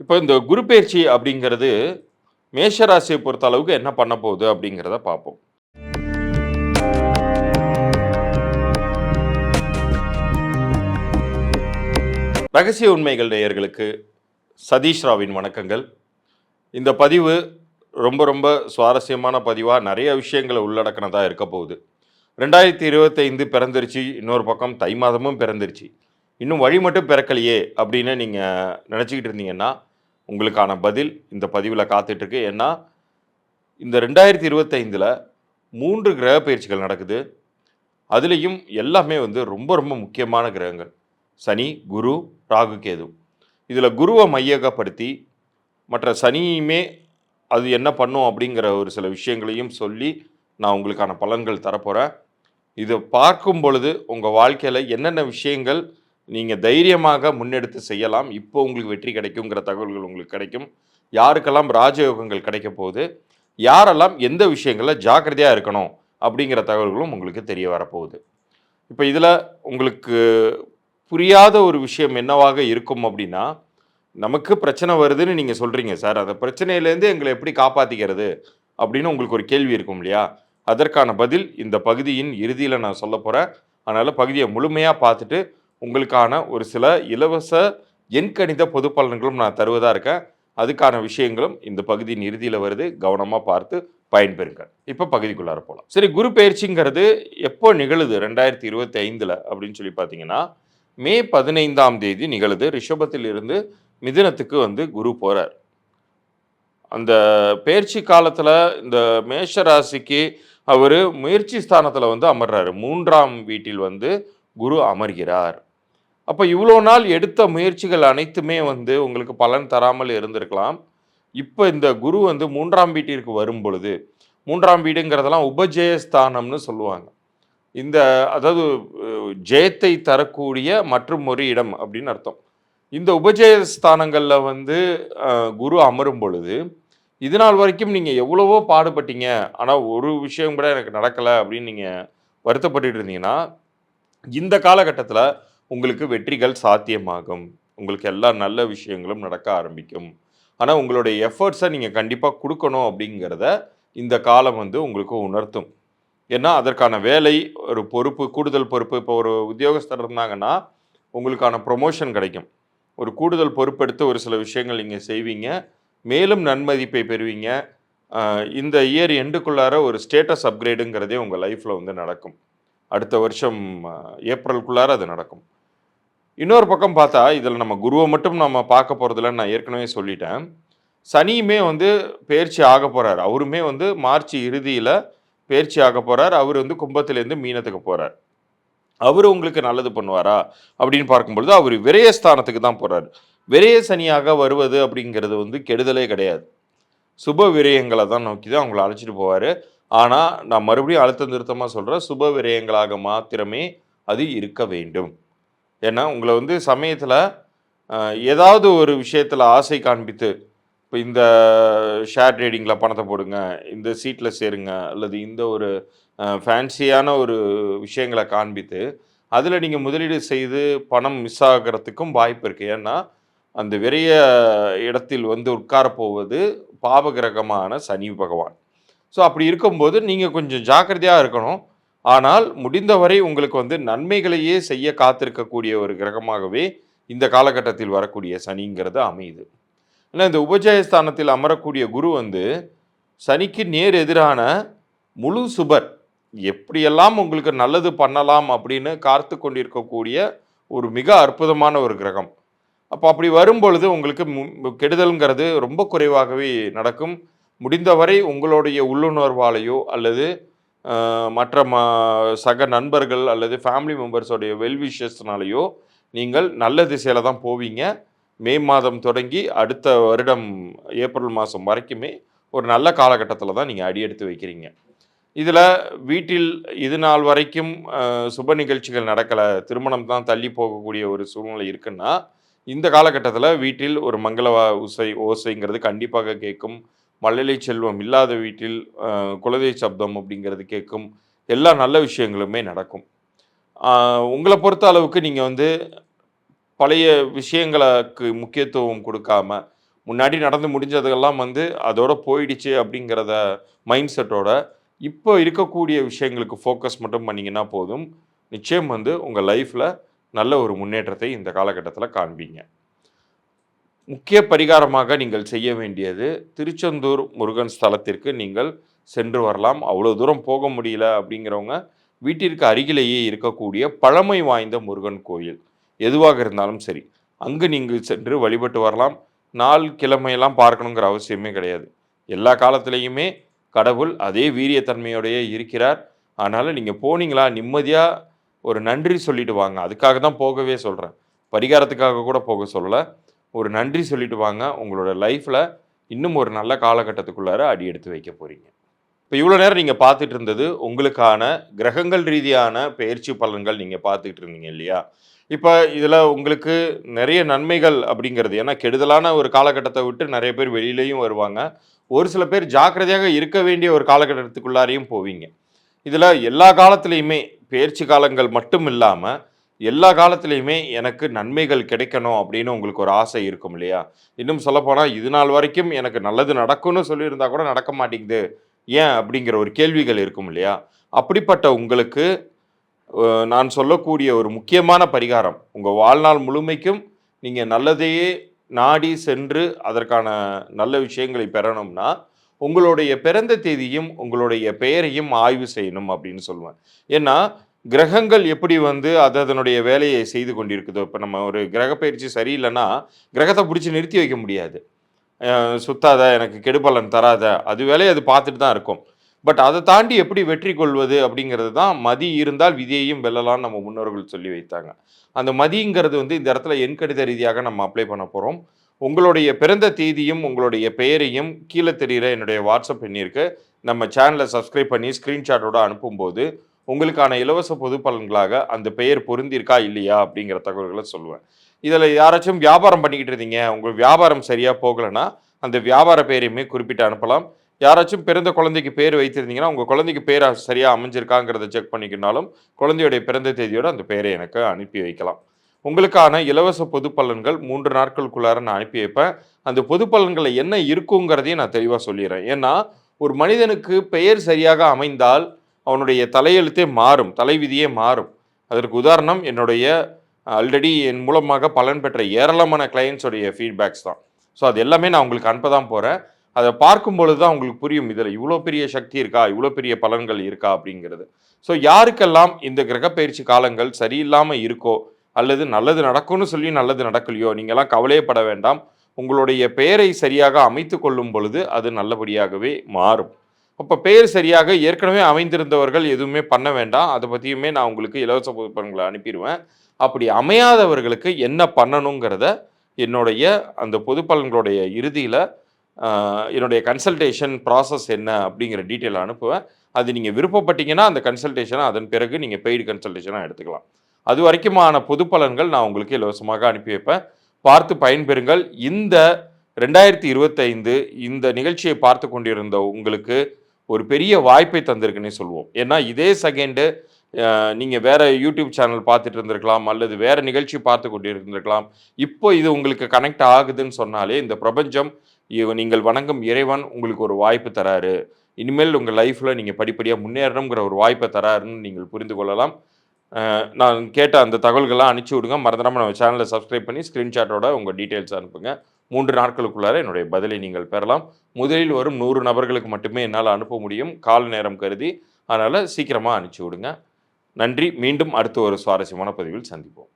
இப்போ இந்த குரு பெயர்ச்சி அப்படிங்கிறது மேஷ ராசியை பொறுத்த அளவுக்கு என்ன பண்ண போகுது அப்படிங்கிறத பார்ப்போம். ரகசிய உண்மைகள் நேயர்களுக்கு சதீஷ் ராவின் வணக்கங்கள். இந்த பதிவு ரொம்ப ரொம்ப சுவாரஸ்யமான பதிவாக நிறைய விஷயங்களை உள்ளடக்கினதாக இருக்க போகுது. 2025 பிறந்துருச்சு, இன்னொரு பக்கம் தை மாதமும் பிறந்துருச்சு. இன்னும் வழி மட்டும் பிறக்கலையே அப்படின்னு நீங்கள் நினச்சிக்கிட்டு இருந்தீங்கன்னா உங்களுக்கான பதில் இந்த பதிவில் காத்துட்ருக்கு. ஏன்னா இந்த 2025ல் 3 கிரக பயிற்சிகள் நடக்குது. அதுலேயும் எல்லாமே வந்து ரொம்ப ரொம்ப முக்கியமான கிரகங்கள். சனி, குரு, ராகு, கேது. இதில் குருவை மையகப்படுத்தி மற்ற சனியுமே அது என்ன பண்ணும் அப்படிங்கிற ஒரு சில விஷயங்களையும் சொல்லி நான் உங்களுக்கான பலன்கள் தரப்போகிறேன். இதை பார்க்கும் பொழுது உங்கள் வாழ்க்கையில் என்னென்ன விஷயங்கள் நீங்கள் தைரியமாக முன்னெடுத்து செய்யலாம், இப்போ உங்களுக்கு வெற்றி கிடைக்குங்கிற தகவல்கள் உங்களுக்கு கிடைக்கும். யாருக்கெல்லாம் ராஜயோகங்கள் கிடைக்க போகுது, யாரெல்லாம் எந்த விஷயங்களில் ஜாக்கிரதையாக இருக்கணும் அப்படிங்கிற தகவல்களும் உங்களுக்கு தெரிய வரப்போகுது. இப்போ இதில் உங்களுக்கு புரியாத ஒரு விஷயம் என்னவாக இருக்கும் அப்படின்னா, நமக்கு பிரச்சனை வருதுன்னு நீங்கள் சொல்கிறீங்க சார், அந்த பிரச்சனையிலேருந்து எங்களை எப்படி காப்பாற்றிக்கிறது அப்படின்னு உங்களுக்கு ஒரு கேள்வி இருக்கும் இல்லையா? அதற்கான பதில் இந்த பகுதியின் இறுதியில் நான் சொல்ல போகிறேன். அதனால் பகுதியை முழுமையாக பார்த்துட்டு உங்களுக்கான ஒரு சில இலவச எண்கணித பொது பலன்களும் நான் தருவதாக இருக்கேன். அதுக்கான விஷயங்களும் இந்த பகுதியின் இறுதியில் வருது. கவனமாக பார்த்து பயன்பெறுங்க. இப்போ பகுதிக்குள்ளார போகலாம். சரி, குரு பயிற்சிங்கிறது எப்போ நிகழுது 2025ல் அப்படின்னு சொல்லி பார்த்தீங்கன்னா, மே 15ஆம் தேதி நிகழுது. ரிஷபத்தில் இருந்து மிதுனத்துக்கு வந்து குரு போகிறார். அந்த பயிற்சி காலத்தில் இந்த மேஷ ராசிக்கு அவர் முயற்சி ஸ்தானத்தில் வந்து அமர்றாரு. 3ஆம் வீட்டில் வந்து குரு அமர்கிறார். அப்போ இவ்வளோ நாள் எடுத்த முயற்சிகள் அனைத்துமே வந்து உங்களுக்கு பலன் தராமல் இருந்திருக்கலாம். இப்போ இந்த குரு வந்து 3ஆம் வீட்டிற்கு வரும் பொழுது, 3ஆம் வீடுங்கிறதெல்லாம் உபஜயஸ்தானம்னு சொல்லுவாங்க. இந்த அதாவது ஜெயத்தை தரக்கூடிய மற்றும் ஒரு இடம் அப்படின்னு அர்த்தம். இந்த உபஜயஸ்தானங்களில் வந்து குரு அமரும் பொழுது, இது நாள் வரைக்கும் நீங்கள் எவ்வளவோ பாடுபட்டீங்க, ஆனால் ஒரு விஷயம் கூட எனக்கு நடக்கலை அப்படின்னு நீங்கள் வருத்தப்பட்டுட்டு இருந்தீங்கன்னா, இந்த காலகட்டத்தில் உங்களுக்கு வெற்றிகள் சாத்தியமாகும். உங்களுக்கு எல்லா நல்ல விஷயங்களும் நடக்க ஆரம்பிக்கும். ஆனால் உங்களுடைய எஃபர்ட்ஸை நீங்கள் கண்டிப்பாக கொடுக்கணும் அப்படிங்கிறத இந்த காலம் வந்து உங்களுக்கு உணர்த்தும். ஏன்னா அதற்கான வேலை, ஒரு பொறுப்பு, கூடுதல் பொறுப்பு. இப்போ ஒரு உத்தியோகஸ்தர் இருந்தாங்கன்னா உங்களுக்கான ப்ரொமோஷன் கிடைக்கும். ஒரு கூடுதல் பொறுப்பெடுத்து ஒரு சில விஷயங்கள் நீங்கள் செய்வீங்க. மேலும் நன்மதிப்பை பெறுவீங்க. இந்த இயர் எண்டுக்குள்ளார ஒரு ஸ்டேட்டஸ் அப்கிரேடுங்கிறதே உங்கள் லைஃப்பில் வந்து நடக்கும். அடுத்த வருஷம் ஏப்ரலுக்குள்ளார அது நடக்கும். இன்னொரு பக்கம் பார்த்தா இதில் நம்ம குருவை மட்டும் நம்ம பார்க்க போகிறதில்ல, நான் ஏற்கனவே சொல்லிட்டேன். சனியுமே வந்து பெயர்ச்சி ஆக போகிறார். அவருமே வந்து மார்ச் இறுதியில் பெயர்ச்சி ஆக போகிறார். அவர் வந்து கும்பத்திலேருந்து மீனத்துக்கு போகிறார். அவர் உங்களுக்கு நல்லது பண்ணுவாரா அப்படின்னு பார்க்கும்பொழுது அவர் விரயஸ்தானத்துக்கு தான் போகிறார். விரய சனியாக வருவது அப்படிங்கிறது வந்து கெடுதலே கிடையாது. சுப விரயங்களை தான் நோக்கி தான் அவங்கள அழைச்சிட்டு போவார். ஆனால் நான் மறுபடியும் அழுத்த நிறுத்தமாக சொல்கிறேன், சுப விரயங்களாக மாத்திரமே அது இருக்க வேண்டும். ஏன்னா உங்களை வந்து சமயத்தில் ஏதாவது ஒரு விஷயத்தில் ஆசை காண்பித்து, இப்போ இந்த ஷேர் ட்ரேடிங்கில் பணத்தை போடுங்க, இந்த சீட்டில் சேருங்க, அல்லது இந்த ஒரு ஃபேன்சியான ஒரு விஷயங்களை காண்பித்து அதில் நீங்கள் முதலீடு செய்து பணம் மிஸ் ஆகிறதுக்கும் வாய்ப்பு இருக்குது. ஏன்னா அந்த விரைய இடத்தில் வந்து உட்கார போவது பாபகிரகமான சனி பகவான். ஸோ அப்படி இருக்கும்போது நீங்கள் கொஞ்சம் ஜாக்கிரதையாக இருக்கணும். ஆனால் முடிந்தவரை உங்களுக்கு வந்து நன்மைகளையே செய்ய காத்திருக்கக்கூடிய ஒரு கிரகமாகவே இந்த காலகட்டத்தில் வரக்கூடிய சனிங்கிறது அமையுது. ஏன்னா இந்த உபஜயஸ்தானத்தில் அமரக்கூடிய குரு வந்து சனிக்கு நேர் எதிரான முழு சுபர். எப்படியெல்லாம் உங்களுக்கு நல்லது பண்ணலாம் அப்படின்னு காத்து கொண்டிருக்கக்கூடிய ஒரு மிக அற்புதமான ஒரு கிரகம். அப்போ அப்படி வரும்பொழுது உங்களுக்கு கெடுதல்ங்கிறது ரொம்ப குறைவாகவே நடக்கும். முடிந்தவரை உங்களுடைய உள்ளுணர்வாலேயோ அல்லது மற்ற சக நண்பர்கள் அல்லது ஃபேமிலி மெம்பர்ஸோடைய வெல்விஷஸ்னாலேயோ நீங்கள் நல்ல திசையில் தான் போவீங்க. மே மாதம் தொடங்கி அடுத்த வருடம் ஏப்ரல் மாதம் வரைக்குமே ஒரு நல்ல காலகட்டத்தில் தான் நீங்கள் அடியெடுத்து வைக்கிறீங்க. இதில் வீட்டில் இது நாள் வரைக்கும் சுப நிகழ்ச்சிகள் நடக்கலை, திருமணம் தான் தள்ளி போகக்கூடிய ஒரு சூழ்நிலை இருக்குன்னா, இந்த காலகட்டத்தில் வீட்டில் ஒரு மங்கள ஓசைங்கிறது கண்டிப்பாக கேட்கும். மழலை செல்வம் இல்லாத வீட்டில் குலதெய்வ சப்தம் அப்படிங்கிறது கேட்கும். எல்லா நல்ல விஷயங்களுமே நடக்கும். உங்களை பொறுத்த அளவுக்கு நீங்கள் வந்து பழைய விஷயங்களுக்கு முக்கியத்துவம் கொடுக்காம முன்னாடி நடந்து முடிஞ்சதெல்லாம் வந்து அதோட போயிடுச்சு அப்படிங்கிறத மைண்ட் செட்டோட இப்போ இருக்கக்கூடிய விஷயங்களுக்கு ஃபோக்கஸ் மட்டும் பண்ணிங்கன்னா போதும். நிச்சயம் வந்து உங்கள் லைஃப்பில் நல்ல ஒரு முன்னேற்றத்தை இந்த காலகட்டத்தில் காண்பீங்க. முக்கிய பரிகாரமாக நீங்கள் செய்ய வேண்டியது திருச்செந்தூர் முருகன் ஸ்தலத்திற்கு நீங்கள் சென்று வரலாம். அவ்வளோ தூரம் போக முடியல அப்படிங்கிறவங்க வீட்டிற்கு அருகிலேயே இருக்கக்கூடிய பழமை வாய்ந்த முருகன் கோயில் எதுவாக இருந்தாலும் சரி, அங்கு நீங்கள் சென்று வழிபட்டு வரலாம். நாள் கிழமையெல்லாம் பார்க்கணுங்கிற அவசியமே கிடையாது. எல்லா காலத்திலையுமே கடவுள் அதே வீரியத்தன்மையோடையே இருக்கிறார். அதனால் நீங்கள் போனீங்களா நிம்மதியாக ஒரு நன்றி சொல்லிட்டு வாங்க. அதுக்காக தான் போகவே சொல்கிறேன். பரிகாரத்துக்காக கூட போக சொல்லலை. ஒரு நன்றி சொல்லிட்டு வாங்க. உங்களோட லைஃப்பில் இன்னும் ஒரு நல்ல காலகட்டத்துக்குள்ளார அடி எடுத்து வைக்க போகிறீங்க. இப்போ இவ்வளோ நேரம் நீங்கள் பார்த்துட்டு இருந்தது உங்களுக்கான கிரகங்கள் ரீதியான பெயர்ச்சி பலன்கள் நீங்கள் பார்த்துக்கிட்டு இருந்தீங்க இல்லையா? இப்போ இதில் உங்களுக்கு நிறைய நன்மைகள் அப்படிங்கிறது, ஏன்னா கெடுதலான ஒரு காலகட்டத்தை விட்டு நிறைய பேர் வெளியிலையும் வருவாங்க. ஒரு சில பேர் ஜாக்கிரதையாக இருக்க வேண்டிய ஒரு காலகட்டத்துக்குள்ளாரையும் போவீங்க. இதில் எல்லா காலத்துலேயுமே பெயர்ச்சி காலங்கள் மட்டும் இல்லாமல் எல்லா காலத்துலேயுமே எனக்கு நன்மைகள் கிடைக்கணும் அப்படின்னு உங்களுக்கு ஒரு ஆசை இருக்கும் இல்லையா? இன்னும் சொல்லப்போனால் இது நாள் வரைக்கும் எனக்கு நல்லது நடக்கும்னு சொல்லியிருந்தா கூட நடக்க மாட்டேங்குது, ஏன் அப்படிங்கிற ஒரு கேள்விகள் இருக்கும் இல்லையா? அப்படிப்பட்ட உங்களுக்கு நான் சொல்லக்கூடிய ஒரு முக்கியமான பரிகாரம், உங்கள் வாழ்நாள் முழுமைக்கும் நீங்கள் நல்லதையே நாடி சென்று அதற்கான நல்ல விஷயங்களை பெறணும்னா, உங்களுடைய பிறந்த தேதியும் உங்களுடைய பெயரையும் ஆய்வு செய்யணும் அப்படின்னு சொல்லுவேன். ஏன்னா கிரகங்கள் எப்படி வந்து அது அதனுடைய வேலையை செய்து கொண்டிருக்குதோ, இப்போ நம்ம ஒரு கிரக பயிற்சி சரியில்லைன்னா கிரகத்தை பிடிச்சி நிறுத்தி வைக்க முடியாது. சுத்தாத, எனக்கு கெடுபலன் தராத, அது வேலையை அது பார்த்துட்டு தான் இருக்கும். பட் அதை தாண்டி எப்படி வெற்றி கொள்வது அப்படிங்கிறது தான், மதி இருந்தால் விதியையும் வெல்லலாம்னு நம்ம முன்னோர்கள் சொல்லி வைத்தாங்க. அந்த மதிங்கிறது வந்து இந்த இடத்துல எண்கணித ரீதியாக நம்ம அப்ளை பண்ண போகிறோம். உங்களுடைய பிறந்த தேதியும் உங்களுடைய பெயரையும் கீழே தெரிகிற என்னுடைய வாட்ஸ்அப் எண்ணிற்கு நம்ம சேனலை சப்ஸ்கிரைப் பண்ணி ஸ்க்ரீன்ஷாட்டோட அனுப்பும்போது உங்களுக்கான இலவச பொது பலன்களாக அந்த பெயர் பொருந்திருக்கா இல்லையா அப்படிங்கிற தகவல்களை சொல்லுவேன். இதில் யாராச்சும் வியாபாரம் பண்ணிக்கிட்டு இருந்தீங்க, உங்கள் வியாபாரம் சரியாக போகலைன்னா அந்த வியாபார பெயரையுமே குறிப்பிட்டு அனுப்பலாம். யாராச்சும் பிறந்த குழந்தைக்கு பேர் வைத்திருந்தீங்கன்னா உங்கள் குழந்தைக்கு பேர் சரியாக அமைஞ்சிருக்காங்கிறத செக் பண்ணிக்கினாலும் குழந்தையுடைய பிறந்த தேதியோட அந்த பெயரை எனக்கு அனுப்பி வைக்கலாம். உங்களுக்கான இலவச பொது பலன்கள் 3 நாட்களுக்குள்ளார நான் அனுப்பி வைப்பேன். அந்த பொது பலன்களை என்ன இருக்குங்கிறதையும் நான் தெளிவாக சொல்லிடுறேன். ஏன்னா ஒரு மனிதனுக்கு பெயர் சரியாக அமைந்தால் அவனுடைய தலையெழுத்தே மாறும், தலைவிதியே மாறும். அதற்கு உதாரணம் என்னுடைய ஆல்ரெடி என் மூலமாக பலன் பெற்ற ஏராளமான கிளையண்ட்ஸோடைய ஃபீட்பேக்ஸ் தான். ஸோ அது எல்லாமே நான் உங்களுக்கு அனுப்ப தான் போகிறேன். அதை பார்க்கும்பொழுது தான் உங்களுக்கு புரியும், இதில் இவ்வளோ பெரிய சக்தி இருக்கா, இவ்வளோ பெரிய பலன்கள் இருக்கா அப்படிங்கிறது. ஸோ யாருக்கெல்லாம் இந்த கிரகப்பெயர்ச்சி காலங்கள் சரியில்லாமல் இருக்கோ, அல்லது நல்லது நடக்கும்னு சொல்லி நல்லது நடக்கலையோ, நீங்கள்லாம் கவலையப்பட வேண்டாம். உங்களுடைய பெயரை சரியாக அமைத்து கொள்ளும் பொழுது அது நல்லபடியாகவே மாறும். அப்போ பெயர் சரியாக ஏற்கனவே அமைந்திருந்தவர்கள் எதுவுமே பண்ண வேண்டாம். அதை பற்றியுமே நான் உங்களுக்கு இலவச புகைப்படங்களை அனுப்பிடுவேன். அப்படி அமையாதவர்களுக்கு என்ன பண்ணணுங்கிறத என்னுடைய அந்த பொது பலன்களுடைய இறுதியில் என்னுடைய கன்சல்டேஷன் ப்ராசஸ் என்ன அப்படிங்கிற டீட்டெயில் அனுப்புவேன். அது நீங்கள் விருப்பப்பட்டீங்கன்னா அந்த கன்சல்டேஷனை அதன் பிறகு நீங்கள் பெய்டு கன்சல்டேஷனாக எடுத்துக்கலாம். அது வரைக்குமான பொது பலன்கள் நான் உங்களுக்கு இலவசமாக அனுப்பி வைப்பேன். பார்த்து பயன்பெறுங்கள். இந்த 2025 இந்த நிகழ்ச்சியை பார்த்து கொண்டிருந்த உங்களுக்கு ஒரு பெரிய வாய்ப்பை தந்திருக்குன்னே சொல்லுவோம். ஏன்னா இதே செகண்டு நீங்கள் வேறு யூடியூப் சேனல் பார்த்துட்டு இருந்திருக்கலாம், அல்லது வேறு நிகழ்ச்சி பார்த்து கொண்டு இருந்திருக்கலாம். இப்போ இது உங்களுக்கு கனெக்ட் ஆகுதுன்னு சொன்னாலே இந்த பிரபஞ்சம், நீங்கள் வணங்கும் இறைவன் உங்களுக்கு ஒரு வாய்ப்பு தராரு. இனிமேல் உங்கள் லைஃப்பில் நீங்கள் படிப்படியாக முன்னேறணுங்கிற ஒரு வாய்ப்பை தராருன்னு நீங்கள் புரிந்து கொள்ளலாம். நான் கேட்ட அந்த தகவல்கள்லாம் அனுப்பிச்சி விடுங்க. மறந்துடாமல் நம்ம சேனலை சப்ஸ்கிரைப் பண்ணி ஸ்க்ரீன்ஷாட்டோட உங்கள் டீட்டெயில்ஸ் அனுப்புங்க. 3 நாட்களுக்குள்ளார என்னுடைய பதிலை நீங்கள் பெறலாம். முதலில் வரும் 100 நபர்களுக்கு மட்டுமே என்னால் அனுப்ப முடியும், கால நேரம் கருதி. அதனால் சீக்கிரமாக அனுப்பிச்சி விடுங்க. நன்றி. மீண்டும் அடுத்த ஒரு சுவாரஸ்யமான பதிவில் சந்திப்போம்.